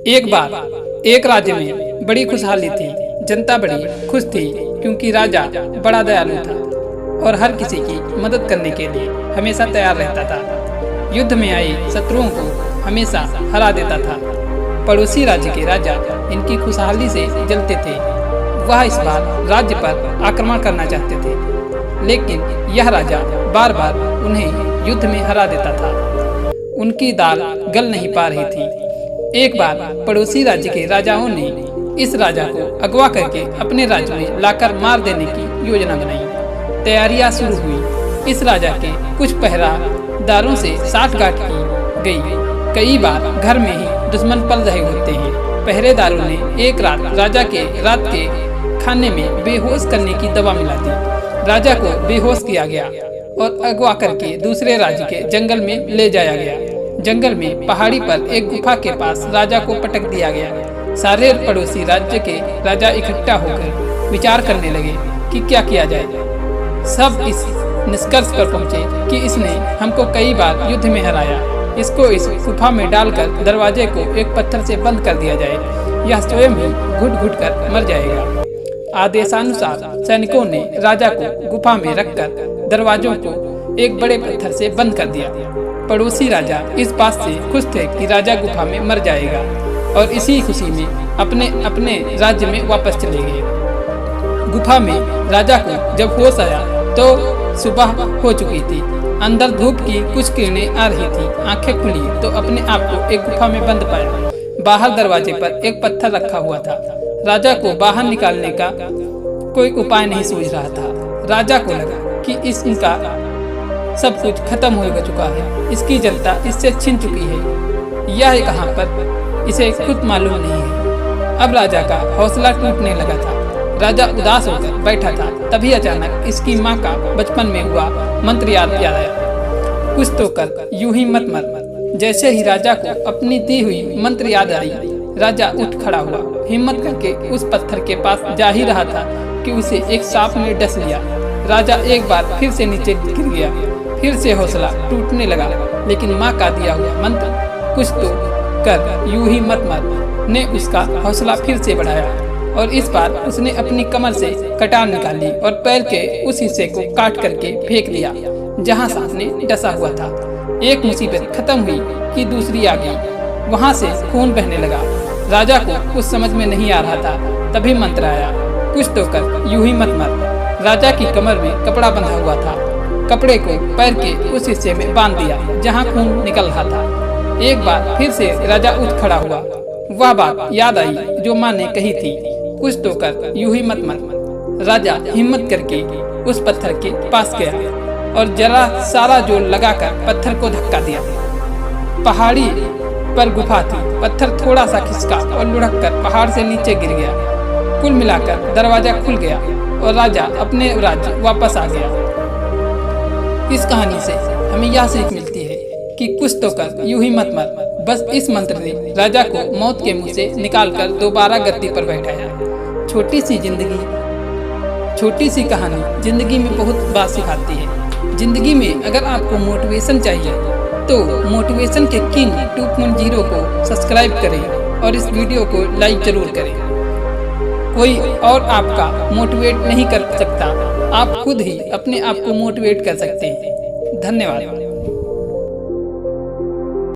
एक बार एक राज्य में बड़ी खुशहाली थी। जनता बड़ी खुश थी क्योंकि राजा बड़ा दयालु था और हर किसी की मदद करने के लिए हमेशा तैयार रहता था। युद्ध में आए शत्रुओं को हमेशा हरा देता था। पड़ोसी राज्य के राजा इनकी खुशहाली से जलते थे। वह इस बार राज्य पर आक्रमण करना चाहते थे, लेकिन यह राजा बार बार उन्हें युद्ध में हरा देता था। उनकी दाल गल नहीं पा रही थी। एक बार पड़ोसी राज्य के राजाओं ने इस राजा को अगवा करके अपने राज्य में लाकर मार देने की योजना बनाई। तैयारियां शुरू हुई। इस राजा के कुछ पहरादारों से साठगांठ की गई। कई बार घर में ही दुश्मन पल रहे होते हैं। पहरेदारों ने एक रात राजा के रात के खाने में बेहोश करने की दवा मिला दी। राजा को बेहोश किया गया और अगवा करके दूसरे राज्य के जंगल में ले जाया गया। जंगल में पहाड़ी पर एक गुफा के पास राजा को पटक दिया गया। सारे पड़ोसी राज्य के राजा इकट्ठा होकर विचार करने लगे कि क्या किया जाए। सब इस निष्कर्ष पर पहुंचे कि इसने हमको कई बार युद्ध में हराया। इसको इस गुफा में डालकर दरवाजे को एक पत्थर से बंद कर दिया जाए। यह स्वयं ही घुट घुट कर मर जाएगा। आदेशानुसार सैनिकों ने राजा को गुफा में रखकर दरवाजों को एक बड़े पत्थर से बंद कर दिया। पड़ोसी राजा इस बात से खुश थे कि राजा गुफा में मर जाएगा और इसी खुशी में अपने अपने राज्य में वापस चले गए। गुफा में राजा को जब होश आया तो सुबह हो चुकी थी। अंदर धूप की कुछ किरणें आ रही थी। आंखें खुली तो अपने आप को एक गुफा में बंद पाया। बाहर दरवाजे पर एक पत्थर रखा हुआ था। राजा को बाहर निकालने का कोई उपाय नहीं सूझ रहा था। राजा को लगा कि इनका सब कुछ खत्म हो चुका है। इसकी जनता इससे छिन चुकी है। यह कहाँ पर इसे खुद मालूम नहीं है। अब राजा का हौसला टूटने लगा था। राजा उदास होकर बैठा था। तभी अचानक इसकी माँ का बचपन में हुआ मंत्र याद आया। कुछ तो कर यूं ही मत मर। जैसे ही राजा को अपनी दी हुई मंत्र याद आई, राजा उठ खड़ा हुआ। हिम्मत करके उस पत्थर के पास जा ही रहा था कि उसे एक सांप ने डस लिया। राजा एक बार फिर से नीचे गिर गया। फिर से हौसला टूटने लगा, लेकिन माँ का दिया हुआ मंत्र कुछ तो कर यूं ही मत मर ने उसका हौसला फिर से बढ़ाया और इस बार उसने अपनी कमर से कटार निकाली और पैर के उस हिस्से को काट करके फेंक दिया जहाँ सांप ने डसा हुआ था। एक मुसीबत खत्म हुई कि दूसरी आ गई। वहाँ से खून बहने लगा। राजा को कुछ समझ में नहीं आ रहा था। तभी मंत्र आया, कुछ तो कर यूं ही मत मर। राजा की कमर में कपड़ा बंधा हुआ था। कपड़े को पैर के उस हिस्से में बांध दिया जहाँ खून निकल रहा था। एक बार फिर से राजा उठ खड़ा हुआ। वह बात याद आई जो माँ ने कही थी, कुछ तो कर यूं ही मत मर। राजा हिम्मत करके उस पत्थर के पास गया और जरा सारा जोर लगाकर पत्थर को धक्का दिया। पहाड़ी पर गुफा थी। पत्थर थोड़ा सा खिसका और लुढ़क कर पहाड़ से नीचे गिर गया। कुल मिलाकर दरवाजा खुल गया और राजा अपने राज्य वापस आ गया। इस कहानी से हमें यह सीख मिलती है कि कुछ तो कर यूं ही मत मर। बस इस मंत्र ने राजा को मौत के मुंह से निकालकर दोबारा गद्दी पर बैठाया। छोटी सी जिंदगी, छोटी सी कहानी जिंदगी में बहुत बात सिखाती है। जिंदगी में अगर आपको मोटिवेशन चाहिए तो मोटिवेशन के किंग 2.0 को सब्सक्राइब करें और इस वीडियो को लाइक जरूर करें। कोई और आपका मोटिवेट नहीं कर सकता। आप खुद ही अपने आप को मोटिवेट कर सकते हैं। धन्यवाद।